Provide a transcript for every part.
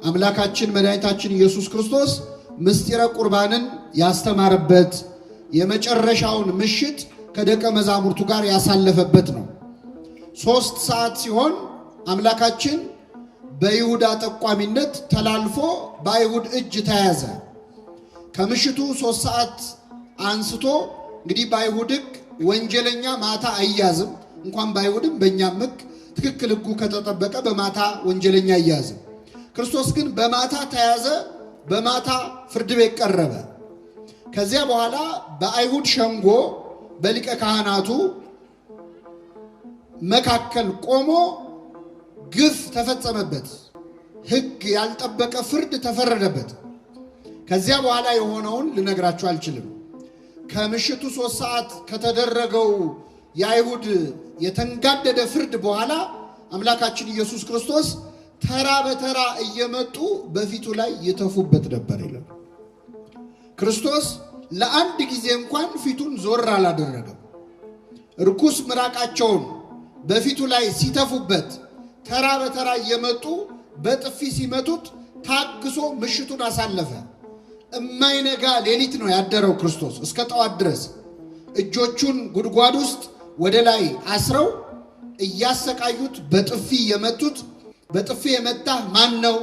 አምላካችን መድኃኒታችን ኢየሱስ ክርስቶስ ምስጢረ ቁርባንን ያስተማረበት የመጨረሻውን ምሽት ከደቀ መዛሙርቱ ጋር ያሳለፈበት ነው። 3 ሰዓት ሲሆን አምላካችን በይሁዳ ጠቋሚነት ተላልፎ በአይሁድ እጅ ተያዘ። ከምሽቱ 3 ሰዓት አንስቶ እንግዲህ በአይሁድ ሕግ ወንጀለኛ ማታ አይያዝም። እንኳን በአይሁድም በእኛም ሕግ ትክክል ሕጉ ከተጠበቀ በማታ ወንጀለኛ አይያዝም። ክርስቶስ ግን በማታ ተያዘ፣ በማታ ፍርድ ቤት ቀረበ። ከዚያ በኋላ በአይሁድ ሸንጎ በሊቀ ካህናቱ መካከል ቆሞ ግፍ ተፈጸመበት። ሕግ ያልጠበቀ ፍርድ ተፈረደበት። ከዚያ በኋላ የሆነውን ልነግራችሁ አልችልም። ከምሽቱ 3 ሰዓት ከተደረገው የአይሁድ የተንጋደደ ፍርድ በኋላ አምላካችን ኢየሱስ ክርስቶስ ተራ በተራ እየመጡ በፊቱ ላይ ይተፉበት ነበር ይላል። ክርስቶስ ለአንድ ጊዜ እንኳን ፊቱን ዞር አላደረገም። ርኩስ ምራቃቸውን በፊቱ ላይ ሲተፉበት ተራ በተራ እየመጡ በጥፊ ሲመቱት ታግሶ ምሽቱን አሳለፈ። እማይነጋ ሌሊት ነው ያደረው ክርስቶስ እስከ ጠዋት ድረስ። እጆቹን ጉድጓድ ውስጥ ወደ ላይ አስረው እያሰቃዩት በጥፊ የመቱት፣ በጥፊ የመታ ማን ነው?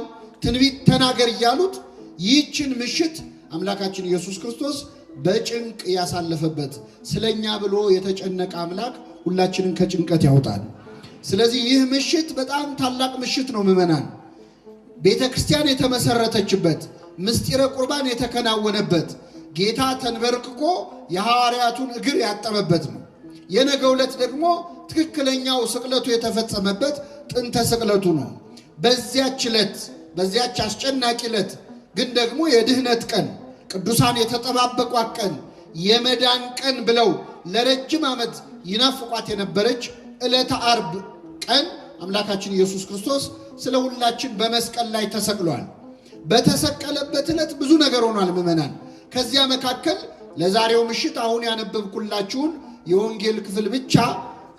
ትንቢት ተናገር እያሉት ይህችን ምሽት አምላካችን ኢየሱስ ክርስቶስ በጭንቅ ያሳለፈበት። ስለኛ ብሎ የተጨነቀ አምላክ ሁላችንን ከጭንቀት ያውጣል። ስለዚህ ይህ ምሽት በጣም ታላቅ ምሽት ነው ምዕመናን። ቤተ ክርስቲያን የተመሰረተችበት፣ ምስጢረ ቁርባን የተከናወነበት፣ ጌታ ተንበርክኮ የሐዋርያቱን እግር ያጠበበት ነው። የነገው ዕለት ደግሞ ትክክለኛው ስቅለቱ የተፈጸመበት ጥንተ ስቅለቱ ነው። በዚያች ዕለት፣ በዚያች አስጨናቂ ዕለት ግን ደግሞ የድህነት ቀን፣ ቅዱሳን የተጠባበቋት ቀን፣ የመዳን ቀን ብለው ለረጅም ዓመት ይናፍቋት የነበረች ዕለተ ዓርብ ቀን አምላካችን ኢየሱስ ክርስቶስ ስለ ሁላችን በመስቀል ላይ ተሰቅሏል። በተሰቀለበት ዕለት ብዙ ነገር ሆኗል ምዕመናን። ከዚያ መካከል ለዛሬው ምሽት አሁን ያነበብኩላችሁን የወንጌል ክፍል ብቻ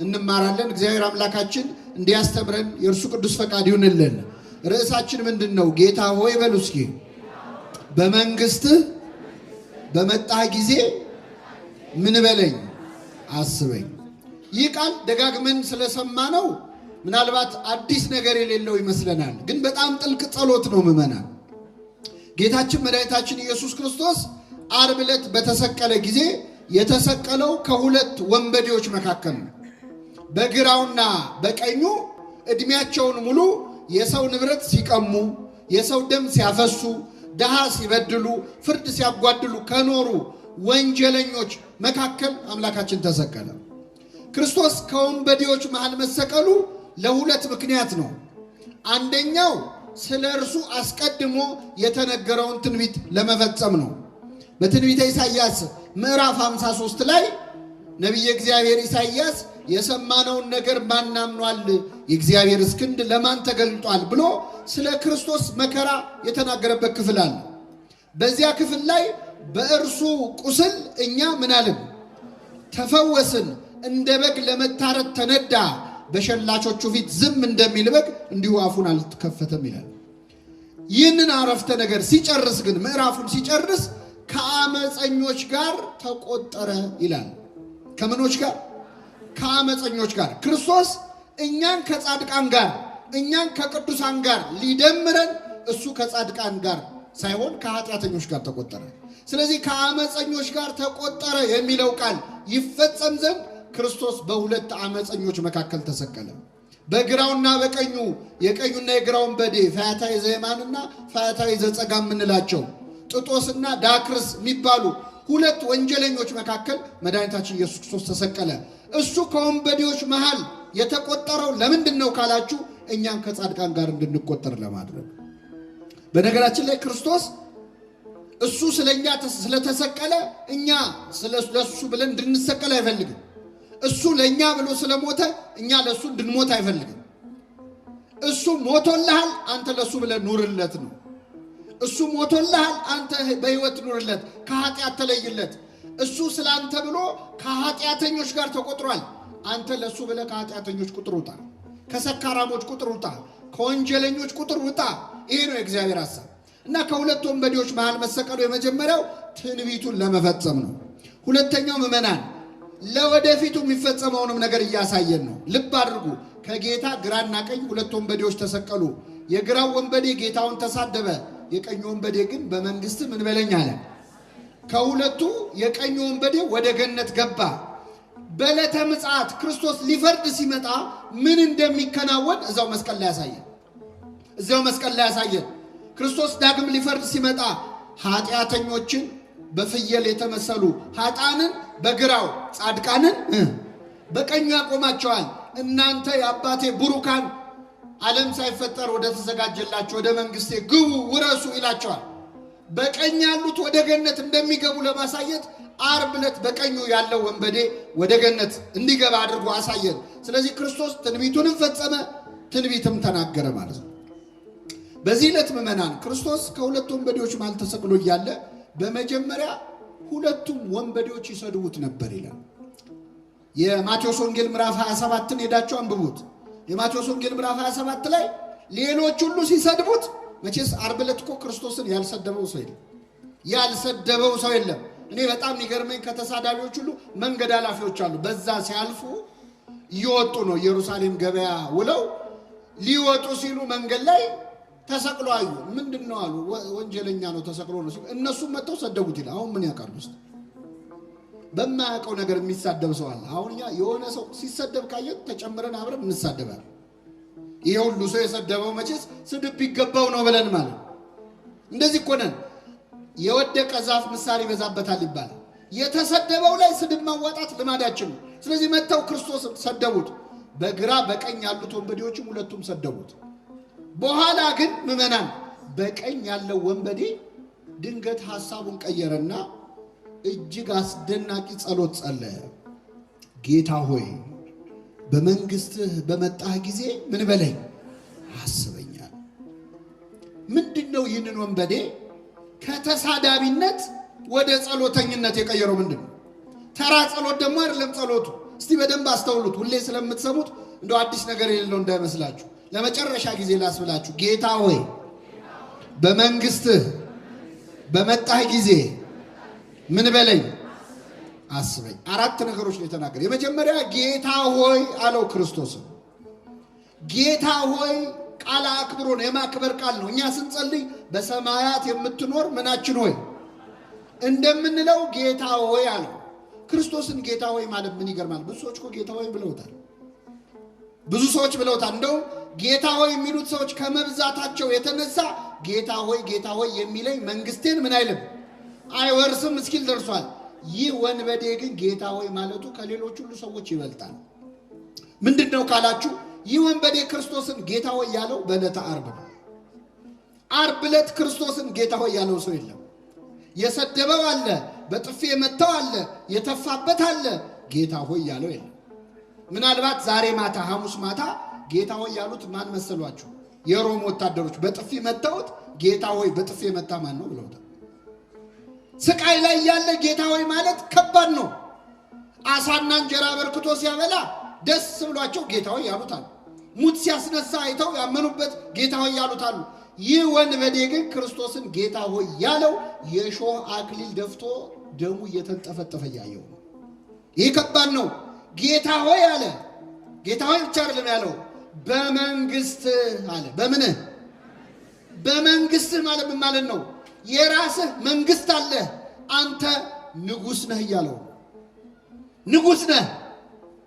እንማራለን። እግዚአብሔር አምላካችን እንዲያስተምረን የእርሱ ቅዱስ ፈቃድ ይሁንልን። ርዕሳችን ምንድን ነው? ጌታ ሆይ በሉ እስኪ በመንግሥትህ በመጣህ ጊዜ ምን በለኝ አስበኝ። ይህ ቃል ደጋግመን ስለሰማነው ምናልባት አዲስ ነገር የሌለው ይመስለናል፣ ግን በጣም ጥልቅ ጸሎት ነው ምዕመናን። ጌታችን መድኃኒታችን ኢየሱስ ክርስቶስ ዓርብ ዕለት በተሰቀለ ጊዜ የተሰቀለው ከሁለት ወንበዴዎች መካከል ነው። በግራውና በቀኙ ዕድሜያቸውን ሙሉ የሰው ንብረት ሲቀሙ፣ የሰው ደም ሲያፈሱ፣ ድሃ ሲበድሉ፣ ፍርድ ሲያጓድሉ ከኖሩ ወንጀለኞች መካከል አምላካችን ተሰቀለ። ክርስቶስ ከወንበዴዎች መሃል መሰቀሉ ለሁለት ምክንያት ነው። አንደኛው ስለ እርሱ አስቀድሞ የተነገረውን ትንቢት ለመፈጸም ነው። በትንቢተ ኢሳይያስ ምዕራፍ 53 ላይ ነቢየ እግዚአብሔር ኢሳይያስ የሰማነውን ነገር ማን አምኗል? የእግዚአብሔር ክንድ ለማን ተገልጧል? ብሎ ስለ ክርስቶስ መከራ የተናገረበት ክፍል አለ። በዚያ ክፍል ላይ በእርሱ ቁስል እኛ ምን አልን? ተፈወስን። እንደ በግ ለመታረድ ተነዳ፣ በሸላቾቹ ፊት ዝም እንደሚል በግ እንዲሁ አፉን አልተከፈተም ይላል። ይህንን አረፍተ ነገር ሲጨርስ ግን ምዕራፉን ሲጨርስ ከአመፀኞች ጋር ተቆጠረ ይላል። ከምኖች ጋር? ከአመፀኞች ጋር። ክርስቶስ እኛን ከጻድቃን ጋር፣ እኛን ከቅዱሳን ጋር ሊደምረን እሱ ከጻድቃን ጋር ሳይሆን ከኃጢአተኞች ጋር ተቆጠረ። ስለዚህ ከአመፀኞች ጋር ተቆጠረ የሚለው ቃል ይፈጸም ዘንድ ክርስቶስ በሁለት አመፀኞች መካከል ተሰቀለ። በግራውና በቀኙ የቀኙና የግራውን በዴ ፈያታዊ ዘየማንና ፈያታዊ ዘጸጋም የምንላቸው ጥጦስና ዳክርስ የሚባሉ ሁለት ወንጀለኞች መካከል መድኃኒታችን ኢየሱስ ክርስቶስ ተሰቀለ። እሱ ከወንበዴዎች መሃል የተቆጠረው ለምንድን ነው ካላችሁ እኛም ከጻድቃን ጋር እንድንቆጠር ለማድረግ። በነገራችን ላይ ክርስቶስ እሱ ስለኛ ስለተሰቀለ እኛ ስለሱ ብለን እንድንሰቀል አይፈልግም። እሱ ለኛ ብሎ ስለሞተ እኛ ለሱ እንድንሞት አይፈልግም። እሱ ሞቶልሃል፣ አንተ ለሱ ብለህ ኑርለት ነው። እሱ ሞቶልሃል፣ አንተ በሕይወት ኑርለት፣ ከኃጢአት ተለይለት። እሱ ስላንተ ብሎ ከኃጢአተኞች ጋር ተቆጥሯል። አንተ ለሱ ብለህ ከኃጢአተኞች ቁጥር ውጣ፣ ከሰካራሞች ቁጥር ውጣ፣ ከወንጀለኞች ቁጥር ውጣ። ይሄ ነው የእግዚአብሔር ሐሳብ። እና ከሁለት ወንበዴዎች መሃል መሰቀሉ የመጀመሪያው ትንቢቱን ለመፈጸም ነው። ሁለተኛው ምዕመናን ለወደፊቱ የሚፈጸመውንም ነገር እያሳየን ነው። ልብ አድርጉ። ከጌታ ግራና ቀኝ ሁለት ወንበዴዎች ተሰቀሉ። የግራው ወንበዴ ጌታውን ተሳደበ፣ የቀኝ ወንበዴ ግን በመንግስት ምን በለኝ አለ። ከሁለቱ የቀኝ ወንበዴ ወደ ገነት ገባ። በዕለተ ምጽአት ክርስቶስ ሊፈርድ ሲመጣ ምን እንደሚከናወን እዛው መስቀል ላይ ያሳየን። ክርስቶስ ዳግም ሊፈርድ ሲመጣ ኃጢአተኞችን በፍየል የተመሰሉ ኃጥአንን በግራው ጻድቃንን በቀኙ ያቆማቸዋል። እናንተ የአባቴ ቡሩካን ዓለም ሳይፈጠር ወደ ተዘጋጀላችሁ ወደ መንግስቴ ግቡ ውረሱ ይላቸዋል። በቀኝ ያሉት ወደ ገነት እንደሚገቡ ለማሳየት ዓርብ ዕለት በቀኙ ያለው ወንበዴ ወደ ገነት እንዲገባ አድርጎ አሳየን። ስለዚህ ክርስቶስ ትንቢቱንም ፈጸመ፣ ትንቢትም ተናገረ ማለት ነው። በዚህ ዕለት ምዕመናን ክርስቶስ ከሁለት ወንበዴዎች መሃል ተሰቅሎ እያለ በመጀመሪያ ሁለቱም ወንበዴዎች ይሰድቡት ነበር ይላል። የማቴዎስ ወንጌል ምዕራፍ 27ን ሄዳችሁ አንብቡት። የማቴዎስ ወንጌል ምዕራፍ 27 ላይ ሌሎች ሁሉ ሲሰድቡት፣ መቼስ ዓርብ ዕለት እኮ ክርስቶስን ያልሰደበው ሰው የለም። እኔ በጣም የሚገርመኝ ከተሳዳቢዎች ሁሉ መንገድ ኃላፊዎች አሉ። በዛ ሲያልፉ እየወጡ ነው፣ ኢየሩሳሌም ገበያ ውለው ሊወጡ ሲሉ መንገድ ላይ ተሰቅሎ አዩ። ምንድን ነው አሉ። ወንጀለኛ ነው ተሰቅሎ ነው ሲሉ እነሱም መጥተው ሰደቡት ይላል። አሁን ምን ያውቃሉ? ውስጥ በማያውቀው ነገር የሚሳደብ ሰው አለ። አሁን የሆነ ሰው ሲሰደብ ካየን ተጨምረን አብረን እንሳደባለን። ይሄ ሁሉ ሰው የሰደበው መቼስ ስድብ ቢገባው ነው ብለን ማለት እንደዚህ እኮ ነን። የወደቀ ዛፍ ምሳር ይበዛበታል ይባላል። የተሰደበው ላይ ስድብ ማዋጣት ልማዳችን ነው። ስለዚህ መጥተው ክርስቶስን ሰደቡት። በግራ በቀኝ ያሉት ወንበዴዎችም ሁለቱም ሰደቡት። በኋላ ግን ምዕመናን በቀኝ ያለው ወንበዴ ድንገት ሐሳቡን ቀየረና እጅግ አስደናቂ ጸሎት ጸለየ። ጌታ ሆይ በመንግስትህ በመጣህ ጊዜ ምን በለኝ አስበኛል። ምንድነው ይህንን ወንበዴ ከተሳዳቢነት ወደ ጸሎተኝነት የቀየረው? ምንድነው? ተራ ጸሎት ደግሞ አይደለም ጸሎቱ። እስቲ በደንብ አስተውሉት። ሁሌ ስለምትሰሙት እንደው አዲስ ነገር የሌለው እንዳይመስላችሁ። ለመጨረሻ ጊዜ ላስብላችሁ። ጌታ ሆይ በመንግስትህ በመጣህ ጊዜ ምን በለኝ አስበኝ። አራት ነገሮች ነው የተናገረ። የመጀመሪያ ጌታ ሆይ አለው ክርስቶስ። ጌታ ሆይ ቃል አክብሮ ነው፣ የማክበር ቃል ነው። እኛ ስንጸልይ በሰማያት የምትኖር ምናችን ሆይ እንደምንለው ጌታ ሆይ አለው። ክርስቶስን ጌታ ሆይ ማለት ምን ይገርማል። ብዙ ሰዎች እኮ ጌታ ሆይ ብለውታል። እንደው ጌታ ሆይ የሚሉት ሰዎች ከመብዛታቸው የተነሳ ጌታ ሆይ የሚለኝ መንግስቴን ምን አይልም አይወርስም እስኪል ደርሷል። ይህ ወንበዴ ግን ጌታ ሆይ ማለቱ ከሌሎች ሁሉ ሰዎች ይበልጣል። ምንድነው ካላችሁ፣ ይህ ወንበዴ ክርስቶስን ጌታ ሆይ ያለው በዕለተ ዓርብ ነው። ዓርብ ዕለት ክርስቶስን ጌታ ሆይ ያለው ሰው የለም። የሰደበው አለ፣ በጥፊ የመታው አለ፣ የተፋበት አለ። ጌታ ሆይ ያለው የለም። ምናልባት ዛሬ ማታ ሐሙስ ማታ ጌታ ሆይ ያሉት ማን መሰሏችሁ? የሮም ወታደሮች በጥፊ መታውት ጌታ ሆይ በጥፊ የመታ ማን ነው ብለውታል። ስቃይ ላይ ያለ ጌታ ሆይ ማለት ከባድ ነው። አሳና እንጀራ በርክቶ ሲያበላ ደስ ብሏቸው ጌታ ሆይ ያሉታል። ሙት ሲያስነሳ አይተው ያመኑበት ጌታ ሆይ ያሉታል። ይህ ወንበዴ ግን ክርስቶስን ጌታ ሆይ ያለው የሾህ አክሊል ደፍቶ ደሙ እየተንጠፈጠፈ ያየው ነው። ይህ ከባድ ነው። ጌታ ሆይ አለ። ጌታ ሆይ ብቻ አይደለም ያለው፣ በመንግስት አለ። በምንህ በመንግስት ማለት ምን ማለት ነው? የራስህ መንግስት አለ፣ አንተ ንጉስ ነህ እያለው። ንጉስ ነህ፣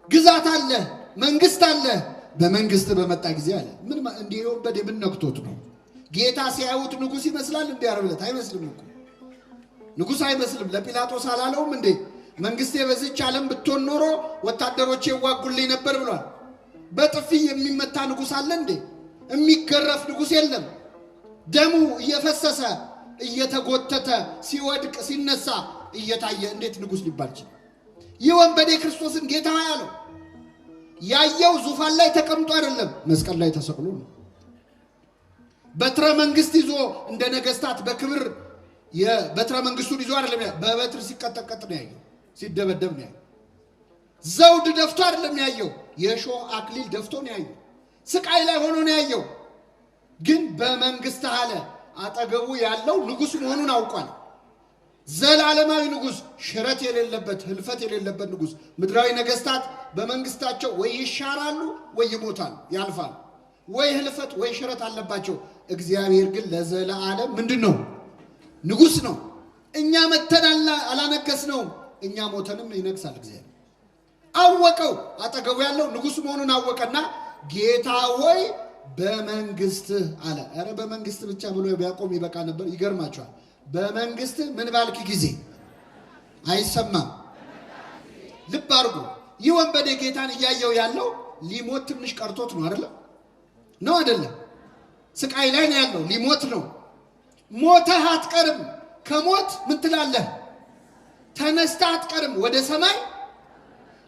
ግዛት አለ፣ መንግስት አለ። በመንግስት በመጣ ጊዜ አለ። ምን እንዲህ ወንበዴ ምን ነክቶት ነው? ጌታ ሲያዩት ንጉስ ይመስላል እንዴ? አረብለት አይመስልም እኮ ንጉስ አይመስልም። ለጲላጦስ አላለውም እንዴ መንግስቴ በዚች ዓለም ብትሆን ኖሮ ወታደሮቼ ይዋጉልኝ ነበር ብሏል። በጥፊ የሚመታ ንጉስ አለ እንዴ? የሚገረፍ ንጉስ የለም። ደሙ እየፈሰሰ እየተጎተተ ሲወድቅ ሲነሳ እየታየ እንዴት ንጉስ ሊባል ይችላል? ይህ ወንበዴ ክርስቶስን ጌታ ያለው ያየው ዙፋን ላይ ተቀምጦ አይደለም፣ መስቀል ላይ ተሰቅሎ ነው። በትረ መንግስት ይዞ እንደ ነገስታት በክብር የበትረ መንግስቱን ይዞ አይደለም፣ በበትር ሲቀጠቀጥ ነው ያየው፣ ሲደበደብ ነው ያየው። ዘውድ ደፍቶ አይደለም ያየው፣ የሾህ አክሊል ደፍቶ ነው ያየው። ስቃይ ላይ ሆኖ ነው ያየው። ግን በመንግስት አለ አጠገቡ ያለው ንጉሥ መሆኑን አውቋል። ዘላለማዊ ንጉሥ፣ ሽረት የሌለበት ህልፈት የሌለበት ንጉሥ። ምድራዊ ነገስታት በመንግስታቸው ወይ ይሻራሉ ወይ ይሞታሉ፣ ያልፋሉ። ወይ ህልፈት ወይ ሽረት አለባቸው። እግዚአብሔር ግን ለዘላለም ምንድን ነው? ንጉሥ ነው። እኛ መተን አላነገስነውም፣ እኛ ሞተንም ይነግሳል። እግዚአብሔር አወቀው። አጠገቡ ያለው ንጉሥ መሆኑን አወቀና ጌታ ሆይ በመንግስትህ አለ። ኧረ በመንግስት ብቻ ብሎ ቢያቆም ይበቃ ነበር። ይገርማቸዋል። በመንግስትህ ምን ባልክ ጊዜ አይሰማም። ልብ አድርጉ። ይህ ወንበዴ ጌታን እያየው ያለው ሊሞት ትንሽ ቀርቶት ነው አይደለም? ነው አይደለም? ስቃይ ላይ ነው ያለው። ሊሞት ነው። ሞተህ አትቀርም። ከሞት ምን ትላለህ? ተነስተህ አትቀርም። ወደ ሰማይ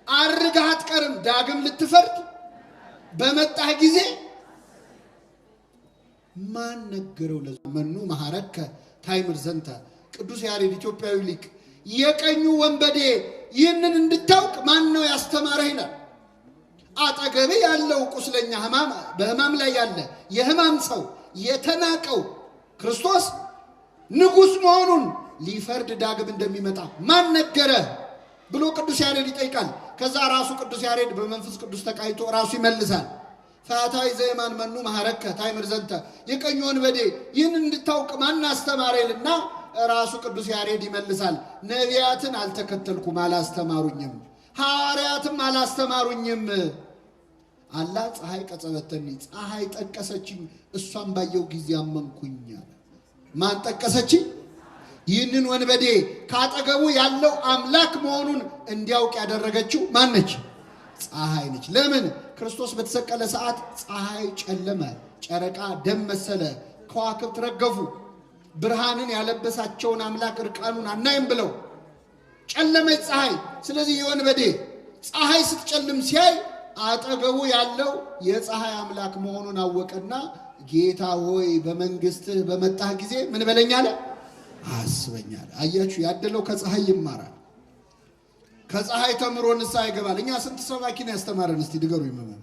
አርገህ አትቀርም። ዳግም ልትፈርድ በመጣህ ጊዜ ማን ነገረው? ለመኑ መሐረከ ታይምር ዘንተ። ቅዱስ ያሬድ ኢትዮጵያዊ ሊቅ የቀኙ ወንበዴ ይህንን እንድታውቅ ማን ነው ያስተማረህ ይላል። አጠገቤ ያለው ቁስለኛ በህማም ላይ ያለ የህማም ሰው የተናቀው ክርስቶስ ንጉሥ መሆኑን ሊፈርድ ዳግም እንደሚመጣ ማን ነገረ ብሎ ቅዱስ ያሬድ ይጠይቃል። ከዛ ራሱ ቅዱስ ያሬድ በመንፈስ ቅዱስ ተቃይቶ ራሱ ይመልሳል። ፈያታዊ ዘየማን መኑ መሐረከ ታይምር ዘንተ። የቀኝ ወንበዴ ይህንን እንድታውቅ ማን አስተማረልና ራሱ ቅዱስ ያሬድ ይመልሳል። ነቢያትን አልተከተልኩም አላስተማሩኝም፣ ሐዋርያትም አላስተማሩኝም። አላ ፀሐይ ቀጸበተኒ፣ ፀሐይ ጠቀሰችኝ፣ እሷን ባየው ጊዜ አመንኩኝ። ማን ጠቀሰችኝ? ይህንን ወንበዴ ካጠገቡ ያለው አምላክ መሆኑን እንዲያውቅ ያደረገችው ማን ነች? ፀሐይ ነች። ለምን? ክርስቶስ በተሰቀለ ሰዓት ፀሐይ ጨለመ፣ ጨረቃ ደም መሰለ፣ ከዋክብት ረገፉ። ብርሃንን ያለበሳቸውን አምላክ እርቃኑን አናይም ብለው ጨለመች ፀሐይ። ስለዚህ የወንበዴ ፀሐይ ስትጨልም ሲያይ አጠገቡ ያለው የፀሐይ አምላክ መሆኑን አወቀና ጌታ ሆይ በመንግስትህ በመጣህ ጊዜ ምን በለኝ አለ? አስበኝ አለ። አያችሁ፣ ያደለው ከፀሐይ ይማራል። ከፀሐይ ተምሮ ንስሐ ይገባል። እኛ ስንት ሰባኪን ያስተማረን? እስቲ ንገሩ ይመመን።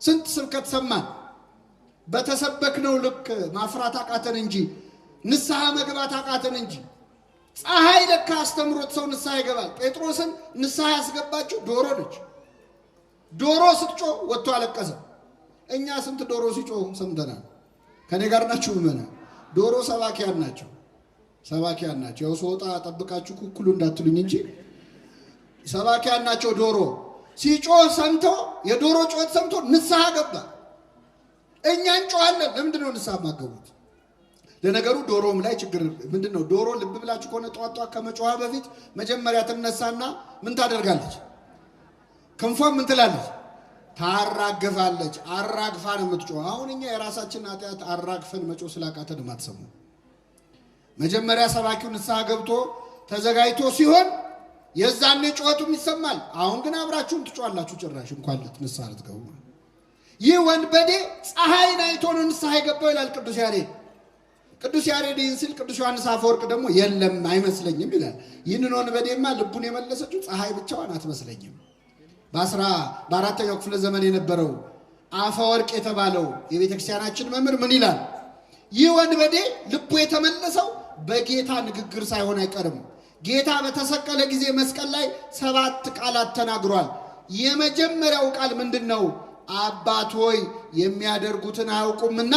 ስንት ስብከት ሰማን? በተሰበክነው ልክ ማፍራት አቃተን እንጂ ንስሐ መግባት አቃተን እንጂ። ፀሐይ ለካ አስተምሮት ሰው ንስሐ ይገባል። ጴጥሮስን ንስሐ ያስገባችው ዶሮ ነች። ዶሮ ስትጮህ ወጥቶ አለቀሰ። እኛ ስንት ዶሮ ሲጮህ ሰምተናል። ከኔ ጋር ናችሁ ምመና? ዶሮ ሰባኪያን ናቸው፣ ሰባኪያን ናቸው። ያው ሶጣ ጠብቃችሁ ኩኩሉ እንዳትሉኝ እንጂ ሰባኪያን ናቸው። ዶሮ ሲጮህ ሰምቶ የዶሮ ጮት ሰምቶ ንስሐ ገባ። እኛ እንጮሃለን። ለምንድን ነው ንስሐ ማገቡት? ለነገሩ ዶሮም ላይ ችግር ምንድነው? ዶሮ ልብ ብላችሁ ከሆነ ጧጧ ከመጮሃ በፊት መጀመሪያ ትነሳና ምን ታደርጋለች? ክንፏን ምን ትላለች? ታራግፋለች። አራግፋ ነው የምትጮህ። አሁን እኛ የራሳችን ኃጢአት አራግፈን መጮህ ስላቃተን ማትሰሙ። መጀመሪያ ሰባኪው ንስሐ ገብቶ ተዘጋጅቶ ሲሆን የዛኔ ጮቱም ይሰማል። አሁን ግን አብራችሁን ትጮሃላችሁ። ጭራሽ እንኳን ንስሐ ልትገቡ። ይህ ወንበዴ ፀሐይን አይቶ ነው ንስሐ የገባው ይላል ቅዱስ ያሬድ። ቅዱስ ያሬድ ይህን ሲል ቅዱስ ዮሐንስ አፈወርቅ ደግሞ የለም አይመስለኝም ይላል። ይህንን ወንበዴማ ልቡን የመለሰችው ፀሐይ ብቻዋን አትመስለኝም። በአራተኛው ክፍለ ዘመን የነበረው አፈወርቅ የተባለው የቤተ ክርስቲያናችን መምህር ምን ይላል? ይህ ወንበዴ ልቡ የተመለሰው በጌታ ንግግር ሳይሆን አይቀርም። ጌታ በተሰቀለ ጊዜ መስቀል ላይ 7 ቃላት ተናግሯል። የመጀመሪያው ቃል ምንድን ነው? አባት ሆይ የሚያደርጉትን አያውቁምና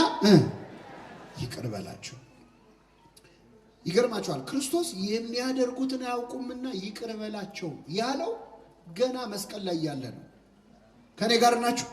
ይቅር በላቸው። ይገርማቸዋል። ክርስቶስ የሚያደርጉትን አያውቁምና ይቅር በላቸው ያለው ገና መስቀል ላይ ያለ ነው። ከኔ ጋር ናችሁ?